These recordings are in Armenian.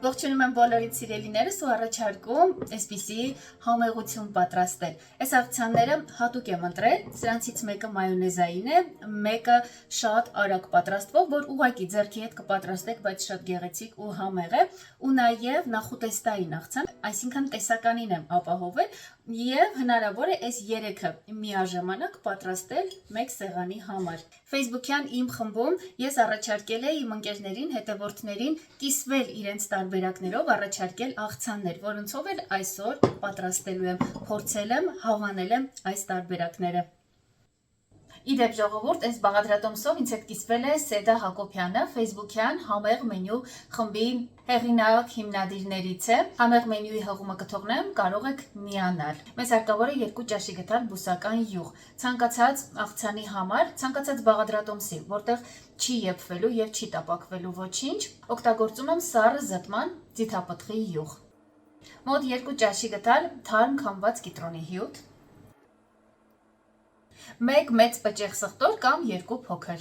Ողջունում եմ բոլորիդ սիրելիներս ու առաջարկում այսպիսի համեղություն պատրաստել։ Այս աղցանները հատուկ եմ ընտրել, սրանցից մեկը մայոնեզային է, մեկը շատ արագ պատրաստվող, որ ուղղակի ձեռքի հետ կպատրաստեք, բայց շատ գեղեցիկ ու համեղ է, ու նաև նախուտեստային աղցան, այսինքն տեսականին եմ ապահովել եւ հնարավոր է այս երեքը միաժամանակ պատրաստել մեկ սեղանի համար։ Facebook-յան իմ խմբում ես առաջարկել եմ իմ ընկերներին, հետևորդներին կիսվել իրենց տարբերակներով, առաջարկել աղցաններ, որոնցով էլ այսօր պատրաստելու եմ, փորձել եմ, հավանել եմ այս տարբերակները։ Իդեպ ժողովուրդ, այս բաղադրատոմսով ինձ հետ կիսվել է Սեդա Հակոբյանը, Facebook-յան համեղ մենյու խմբի հեղինակ հիմնադիրներից է։ Համեղ մենյուի հղումը կթողնեմ, կարող եք միանալ։ Մեզ հարկավոր է 2 ճաշի գդալ բուսական յուղ, ցանկացած աղցանի համար, ցանկացած բաղադրատոմսի, որտեղ չի եփվելու եւ չի տապակվելու ոչինչ, օգտագործում եմ սառը զտման ձիթապտղի յուղ։ Մոտ 2 ճաշի գդալ թարմ քամված կիտրոնի հյութ, 1 մեծ պճեղ սխտոր կամ 2 փոքր,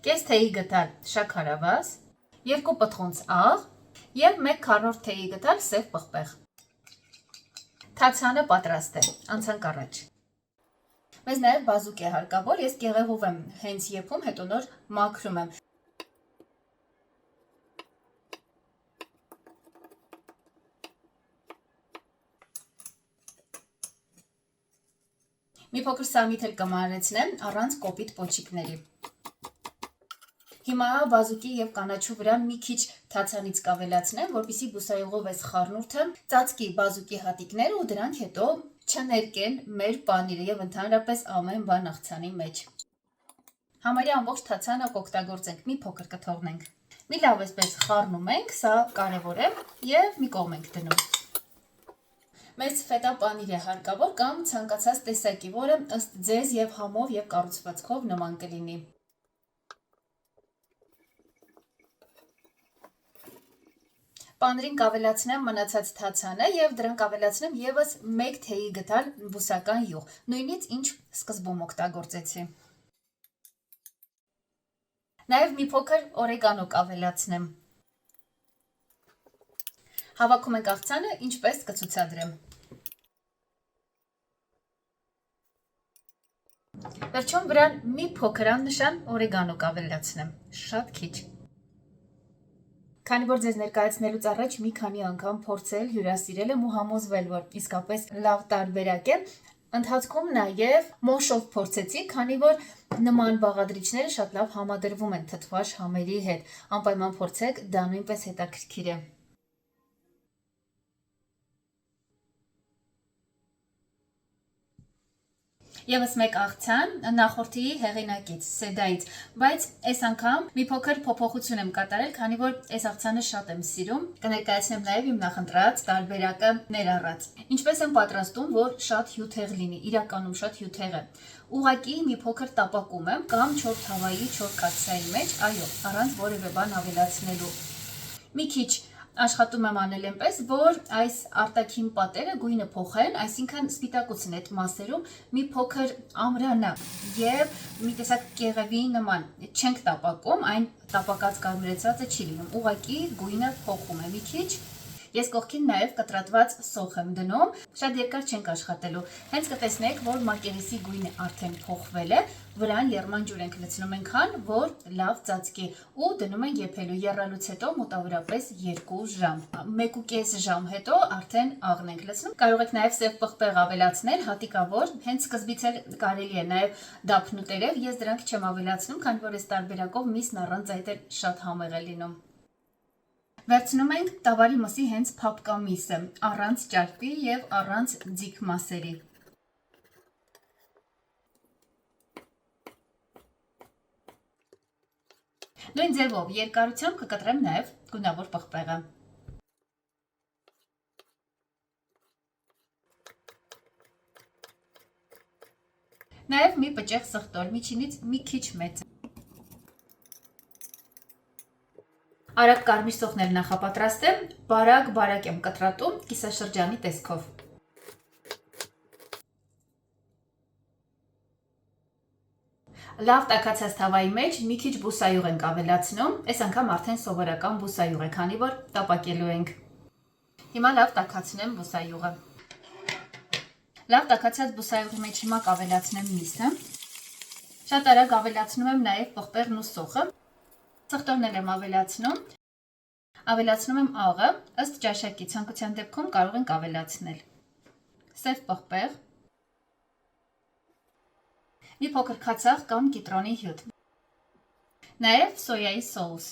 կես թեյի գդալ շաքարավազ, 2 պտղունց աղ եւ 1 քառորդ թեյի գդալ սև պղպեղ։ Թացանը պատրաստ է, անցանք առաջ։ Մեզ նաև բազուկ է հարկավոր, ես կեղևով եմ հենց եփում, հետո նոր մաքրում եմ։ Մի փոքր սամիթ էլ կմանրեցնեմ առանց կոպիտ պոչիկների։ Հիմա բազուկի եւ կանաչու վրա մի քիչ թացանից կավելացնեմ, որպեսզի բուսայուղով այս խառնուրդը ծածկի բազուկի հատիկները ու դրանք հետո չներկեն մեր պանիրը եւ ընդհանրապես ամեն բան աղցանի մեջ։ Համարյա ամբողջ թացանը կօգտագործենք, մի փոքր կթողնենք։ Մի լավ էսպես խառնում ենք, սա կարեւոր է եւ մի կողմ ենք դնում։ Մեծ ֆետա պանիր է հարկավոր կամ ցանկացած տեսակի, որը ըստ ձեզ եւ համով եւ կառուցվածքով նման կլինի։ Պանիրին կավելացնեմ մնացած թացանը եւ դրան կավելացնեմ եւս 1 թեյի գդալ բուսական յուղ, նույնից ինչ սկզբում օգտագործեցի։ Նաեւ մի փոքր օրեգանո կավելացնեմ։ Հավաքում ենք աղցանը, ինչպես կցուցադրեմ։ Վերջում վրան մի փոքր աննշան օրեգանո կավելացնեմ, շատ քիչ։ Քանի որ ձեզ ներկայացնելուց առաջ մի քանի անգամ փորձել, հյուրասիրել եմ ու համոզվել, որ իսկապես լավ տարբերակ է, ընթացքում նաև մոշով փորձեցի, քանի որ նման բաղադրիչները շատ լավ համադրվում են թթվաշ համերի հետ, անպայման փորձեք, դա նույնպես հետաքրքիր է։ Եվս մեկ աղցան նախորդի հեղինակից, Սեդայից, բայց այս անգամ մի փոքր փոփոխություն եմ կատարել, քանի որ այս աղցանը շատ եմ սիրում, կներկայացնեմ նաև իմ նախընտրած տարբերակը ներառած։ Ինչպես եմ պատրաստում, որ շատ հյութեղ լինի, իրականում շատ հյութեղ է։ Ուղղակի մի փոքր տապակում եմ կամ 4 թավայի 4 կաթսայի մեջ, այո, առանց որևէ բան ավելացնելու։ Մի քիչ աշխատում եմ անել այնպես, որ այս արտաքին պատերը գույնը փոխեն, այսինքն սպիտակուցն այդ մասերում մի փոքր ամրանա եւ մի տեսակ կեղևի նման չենք տապակում, այն տապակած կարմրեցածը չի լինում, ուղղակի գույնը փոխում է մի քիչ։ Ես կողքին նաև կտրատված սոխ եմ դնում, շատ երկար չենք աշխատելու, հենց կտեսնեք, որ մակերեսի գույնը արդեն փոխվել է, վրան եռման ջուր ենք լցնում այնքան, որ լավ ծածկի ու դնում ենք եփելու, եռալուց հետո մոտավորապես 2 ժամ, 1.5 ժամ հետո արդեն աղն ենք լցնում, կարող եք նաև սև պղպեղ ավելացնել, հատիկավոր, հենց սկզբից էլ կարելի է նաև դափնուտերև, ես դրանք չեմ ավելացնում, քանի որ այս տարբերակով միսն առանց այդ էլ շատ համեղ է լինում։ Վերցնում ենք տավարի մսի հենց փափկա միսը, առանց ճարպի եւ առանց ձիգ մասերի։ Նույն ձևով երկարությամբ կկտրեմ նաեւ գունավոր պղպեղը։ Նաեւ մի պճեղ սխտոր, միջինից մի քիչ մեծ։ Արագ կարմիր սոխներ նախապատրաստեմ, բարակ եմ կտրատում կիսաշրջանի տեսքով։ Լավ տաքացած թավայի մեջ մի քիչ բուսայուղ ենք ավելացնում, այս անգամ արդեն սովորական բուսայուղ է, քանի որ տապակելու ենք։ Հիմա լավ տաքացնեմ բուսայուղը։ Լավ տաքացած բուսայուղի մեջ հիմա կավելացնեմ միսը։ Շատ արագ ավելացնում եմ նաև պղպեղն ու սոխը։ Ծխտորներ եմ ավելացնում։ Ավելացնում եմ աղը, ըստ ճաշակի, ցանկության դեպքում կարող ենք ավելացնել։ Սև պղպեղ, մի փոքր քացախ կամ կիտրոնի հյութ, նաև սոյայի սոուս։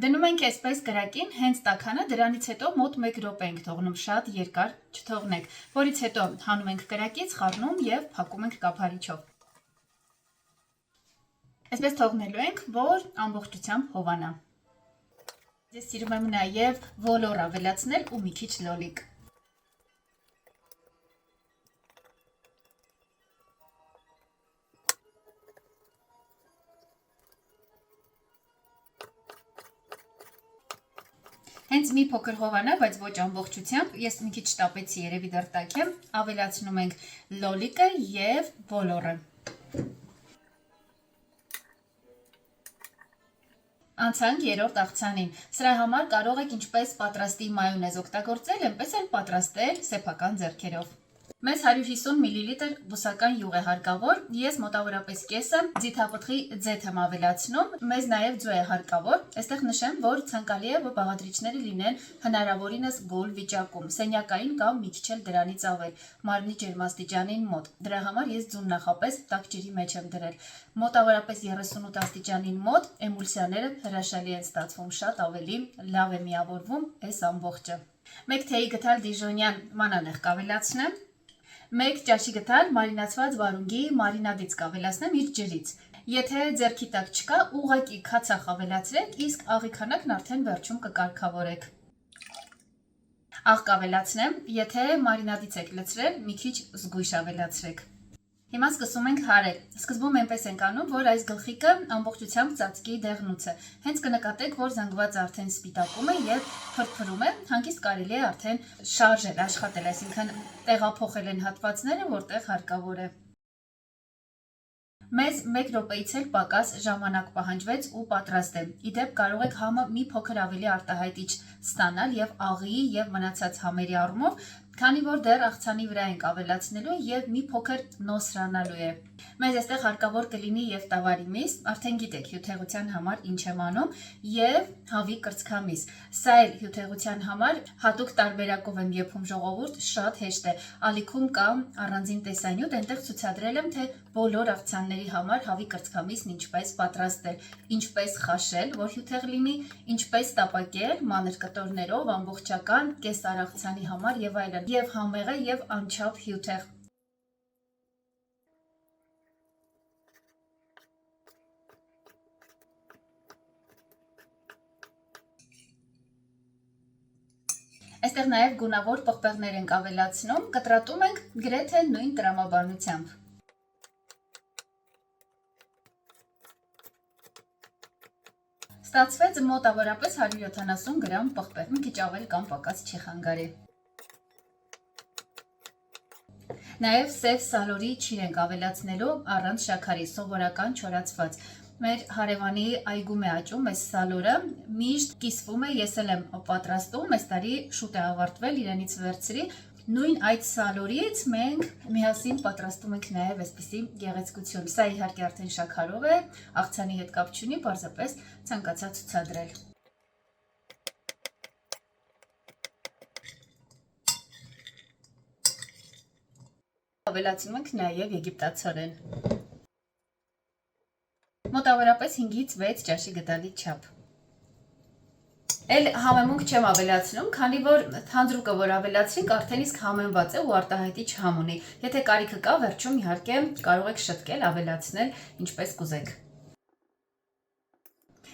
Դնում ենք այսպես կրակին, հենց տաքանը, դրանից հետո մոտ 1 րոպե ենք թողնում, շատ երկար չթողնեք, որից հետո հանում ենք կրակից, խառնում և փակում ենք կափարիչով։ Այսպես թողնելու ենք, որ ամբողջությամբ հովանա։ Ես սիրում եմ նաև ոլոր ավելացնել ու մի քիչ լոլիկ։ Հենց մի փոքր հովանա, բայց ոչ ամբողջությամբ, ես մի քիչ շտապեցի, երևի դեռ տաք եմ, ավելացնում ենք լոլիկը և ոլորը։ Անցանք երրորդ աղցանին։ Սրա համար կարող եք ինչպես պատրաստի մայոնեզ օգտագործել, այնպես էլ պատրաստել սեփական ձեռքերով։ Մեզ 150 մլ բուսական յուղ է հարկավոր, ես մոտավորապես կեսը ձիթապտղի ձեթ եմ ավելացնում, մեզ նաև ձու է հարկավոր, այստեղ նշեմ, որ ցանկալի է, որ բաղադրիչները լինեն հնարավորինս գոլ վիճակում, սենյակային կամ մի քիչ էլ դրանից ավել, մարմնի ջերմաստիճանին մոտ, դրա համար ես ձուն նախապես տաք ջրի մեջ եմ դրել, մոտավորապես 38 աստիճանին մոտ էմուլսիաները հրաշալի են ստացվում, շատ ավելի լավ է միավորվում այս ամբողջը։ Մեկ թեյի գթալ դիժոնյան մանանեխ կավելացնեմ, մեկ ճաշի գթալ մարինացված վարունգի մարինադից կավելացնեմ իր ջրից։ Եթե ձեռքի տակ չկա, ուղղակի քացախ ավելացրեք, իսկ աղի քանակն արդեն վերջում կկարգավորեք։ Աղ կավելացնեմ, եթե մարինադից եք լցրել, մի քիչ զգույշ ավելացրեք։ Հիմա սկսում ենք հարել։ Սկզբում այնպես ենք անում, որ այս գլխիկը ամբողջությամբ ծածկի դեղնուցը։ Հենց կնկատեք, որ զանգվածը արդեն սպիտակում է եւ փրփրում է, հանգիստ կարելի է արդեն շարժել, աշխատել, այսինքն տեղափոխել են հատվածները, որտեղ հարկավոր է։ Մեզ 1 րոպեից էլ պակաս ժամանակ պահանջվեց ու պատրաստ է։ Իդեպ կարող եք համը մի փոքր ավելի արտահայտիչ ստանալ եւ աղի եւ մնացած համերի առումով, քանի որ դեռ աղցանի վրա ենք ավելացնելու եւ մի փոքր նոսրանալու է։ Մեզ այստեղ հարկավոր կլինի եւ տավարի միս, արդեն գիտեք հյութեղության համար ինչ եմ անում, եւ հավի կրծքամիս։ Սա էլ հյութեղության համար հատուկ տարբերակով եմ եփում, ժողովուրդ, շատ հեշտ է։ Ալիքում կամ առանձին տեսանյութ այնտեղ ցուցադրել եմ, թե բոլոր աղցանների համար հավի կրծքամիսն ինչպես պատրաստել, ինչպես խաշել, որ հյութեղ լինի, ինչպես տապակել մանր կտորներով ամբողջական կեսար աղցանի համար եւ այլն, եւ համեղ է եւ անչափ հյութեղ։ Այստեղ նաև գունավոր պղպեղներ ենք ավելացնում, կտրատում ենք գրեթե նույն տրամաբանությամբ։ Ստացվեց մոտավորապես 170 գրամ պղպեղ, մի քիչ ավել կամ պակաս չի խանգարի։ Նաև սև սալորի չիր ենք ավելացնելու առանց շաքարի, սովորական չորացված։ Մեր հարևանի այգում է աճում այս սալորը, միշտ կիսվում է, ես էլ եմ պատրաստում, այս տարի շուտ է ավարտվել, իրենից վերցրի, նույն այդ սալորից մենք միասին պատրաստում ենք նաև այսպիսի գեղեցկություն, սա իհարկե արդեն շաքարով է, աղցանի հետ կապ չունի, պարզապես ցանկացա ցուցադրել։ Ավելացնում ենք նաև եգիպտացորեն։ Մոտավորապես 5-ից 6 ճաշի գդալի չափ։ Էլ համեմունք չեմ ավելացնում, քանի որ թանձրուկը, որ ավելացրինք, արդեն իսկ համեմված է ու արտահայտիչ համ ունի։ Եթե կարիքը կա, վերջում իհարկե կարող եք շտկել, ավելացնել, ինչպես կուզեք։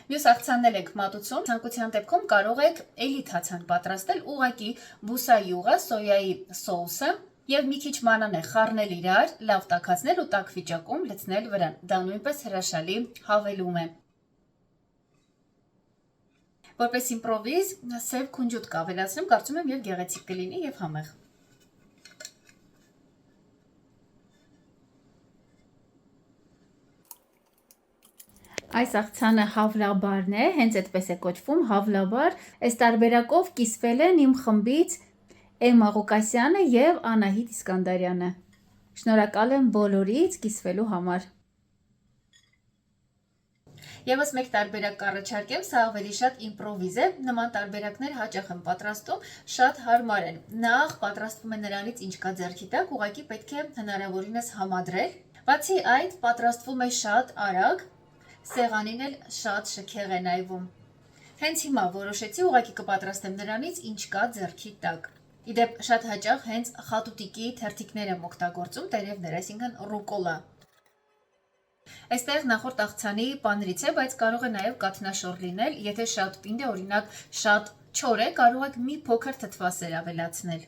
Մյուս աղցանն ենք մատուցում, ցանկության դեպքում կարող եք էլի թացան պատրաստել, ուղղակի բուսայուղը, սոյայի սոուսը եւ մի քիչ մանանեխ խառնել իրար, լավ տաքացնել ու տաք վիճակում լցնել վրան։ Դա նույնպես հրաշալի հավելում է։ Որպես իմպրովիզ սև քունջուտ կավելացնեմ, կարծում եմ եւ գեղեցիկ կլինի եւ համեղ։ Այս աղցանը հավլաբարն է, հենց այդպես է կոչվում, հավլաբար։ Այս տարբերակով կիսվել են իմ խմբից Էմմա Ղուկասյանը եւ Անահիտ Իսկանդարյանը։ Շնորհակալ եմ բոլորից կիսվելու համար։ Եվս մեկ տարբերակ կառաջարկեմ, սա ավելի շատ իմպրովիզ է, նման տարբերակներ հաճախ եմ պատրաստում, շատ հարմար են։ Նախ պատրաստվում է նրանից ինչ կա ձեռքի տակ, ուղղակի պետք է հնարավորինս համադրել։ Բացի այդ, պատրաստվում է շատ արագ, սեղանին էլ շատ շքեղ է նայվում։ Հենց հիմա որոշեցի ուղղակի կպատրաստեմ նրանից ինչ կա ձեռքի տակ։ Իդեպ շատ հաճախ հենց խատուտիկի թերթիկներ եմ օգտագործում, տերևներ, այսինքն ռուկոլա։ Այստեղ նախորդ աղցանի պանրից է, բայց կարող է նաև կաթնաշոր լինել, եթե շատ պինդ է, օրինակ շատ չոր է, կարող եք մի փոքր թթվասեր ավելացնել։